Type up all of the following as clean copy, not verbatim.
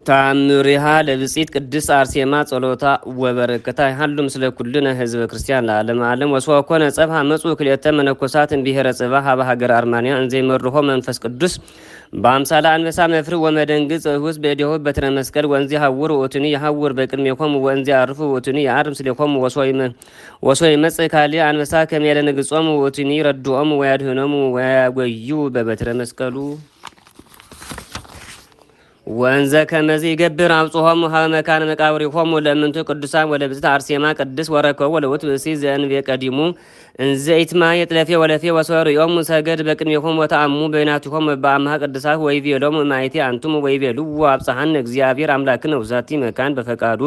ተአምሪሃ ለብጽኢት ቅድስት አርሴማ ጸሎታ ወበረከታ ያህሉ ምስለ ኩልነ ህዝበ ክርስቲያን ለዓለም ዓለም ወስወኮነ ጸብሐ መጹ ክልኤተ መነኮሳት እምብሔረ ጽብሐ ሀበ ሀገረ አርማንያ እንዘ ይመርሖ መንፈስ ቅዱስ በአምሳለ አንበሳ መፍርዕ ወመደንግጽ እሁዝ በእዴሁ በትረ መስቀል ወንዚ ሀውር ውእቱኒ የሀውር በቅድሜኮሙ ወንዚ አርፉ ውእቱኒ የአርም ምስሌኮሙ ወሶ ይመጽእ ካልእ አንበሳ ከመ ያደነግጾሙ ውእቱኒ ይረድኦሙ ወያድኅኖሙ ወያጐዩ በበትረ መስቀሉ ወንዘ ከመዚ ይገብር አብጽሖሙ ሀበ መካነ መቃብሪሆሙ ለእምንቱ ቅዱሳን ወለብጽሕት አርሴማ ቅድስት ወረከቡ ወለውእቱ ብእሲ ዘእንቤ ቀዲሙ እንዘ ኢትማይ የጥለፌ ወለፌ ወሶርዮሙ ሰገድ በቅድሜሆሙ ወተአሙ በይናቲሆሙ በአምሃ ቅዱሳት ወይቤሎሙ እማይቴ አንቱም ወይቤልዎ አብጽሐነ እግዚአብሔር አምላክነ ውዛቲ መካን በፈቃዱ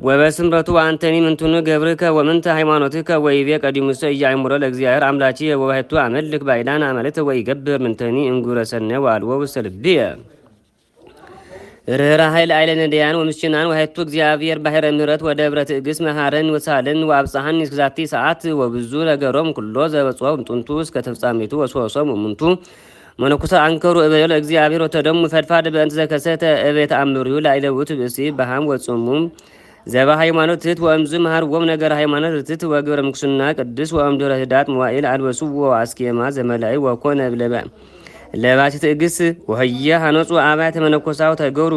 ወበስምረቱ አንተኒ ምንቱኑ ገብርከ ወምንተ ሃይማኖትከ ወይቤ ቀዲሙሰ ኢያእምሮ ለእግዚአብሔር አምላቺ ወባሕቱ አመልክ ባዕዳን አመልክተ ወይገብር ምንተኒ እንጉረ ሰናይ ወአልቦ ውስተ ልብየ ርኅራኄ ኃይለ ነዳያን ወምስኪናን ወሀይቱ እግዚአብሔር ባሕረ ምሕረት ወደብረ ትዕግስት መሐረን ወሳልን ወአብጽሐኒ እስከዛቲ ሰዓት ወብዙ ነገሮም ኩሎ ዘበጽሖ እምጥንቱ እስከ ተፍጻሜቱ ወሶሶም እሙንቱ መነኮሳት አንከሩ እበዮ ለእግዚአብሔር ወተደሙ ፈድፋድ በእንተ ዘከሰተ እቤተ አምሪሁ ላዕለ ውእቱ ብእሲ በሃም ወጽሙም ዘባ ሃይማኖት ትሕት ወእምዝ መሃርዎሙ ነገረ ሃይማኖት ርትዕት ወግብረ ምንኩስና ቅድስ ወእምድኅረ ህዳት መዋዕል አልበሱዎ አስኬማ ዘመላኢ ወኮነ ለባቲ ትዕግስት ወህየ ሀነጹ አብያተ መነኮሳት ተገሩ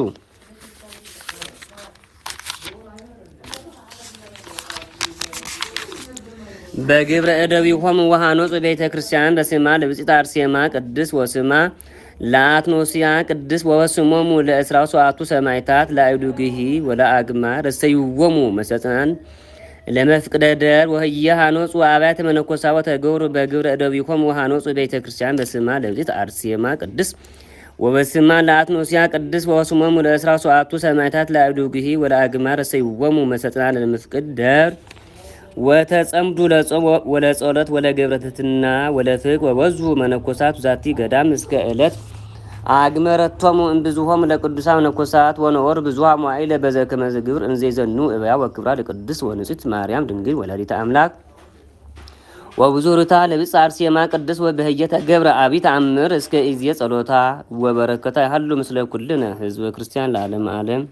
በግብረ እደዊሆሙ ወሃነጹ ቤተ ክርስቲያን በስማ ለብጽሕት አርሴማ ቅድስት ወስማ ለአትኖስያ ቅድስት ወበስሞሙ ለእስራው ሰዓቱ ሰማዕታት ለአይዱግሂ ወለአግማ ረሰይዎሙ መሰጽናን ለመፍቅደ ደር ወህየ ሀነጹ አብያተ መነኮሳት ወተገብሩ በግብረ እደዊሆሙ ወሃነጹ ቤተ ክርስቲያን በስማ ለብጽሕት አርሴማ ቅድስት ወበስማ ለአትኖስያ ቅድስት ወበስሞሙ ለእስራው ሰዓቱ ሰማዕታት ለአይዱግሂ ወለአግማ ረሰይዎሙ መሰጽናን ለመፍቅደ ደር ወተጸምዱ ለጾም ወለጸሎት ወለገብረ ትሕትና ወለፍቅ ወበዙ መነኮሳት ዛቲ ገዳም እስከ ዕለት አግመረቶሙ እምብዙሆሙ ለቅዱሳን መነኮሳት ወነወር ብዙኃ መዋዕለ በዘከመ ግብር እንዘ ይዘኑ እበያ ወክብራ ለቅድስት ወንጽሕት ማርያም ድንግል ወላዲተ አምላክ ወብዙ ርታ ለብጽሕት አርሴማ ቅድስት ወበህየተ ገብረ አብይ ተአምር እስከ ኢዜ ጸሎታ ወበረከታ ያህሉ ምስለ ኩልነ ህዝበ ክርስቲያን ለዓለም ዓለም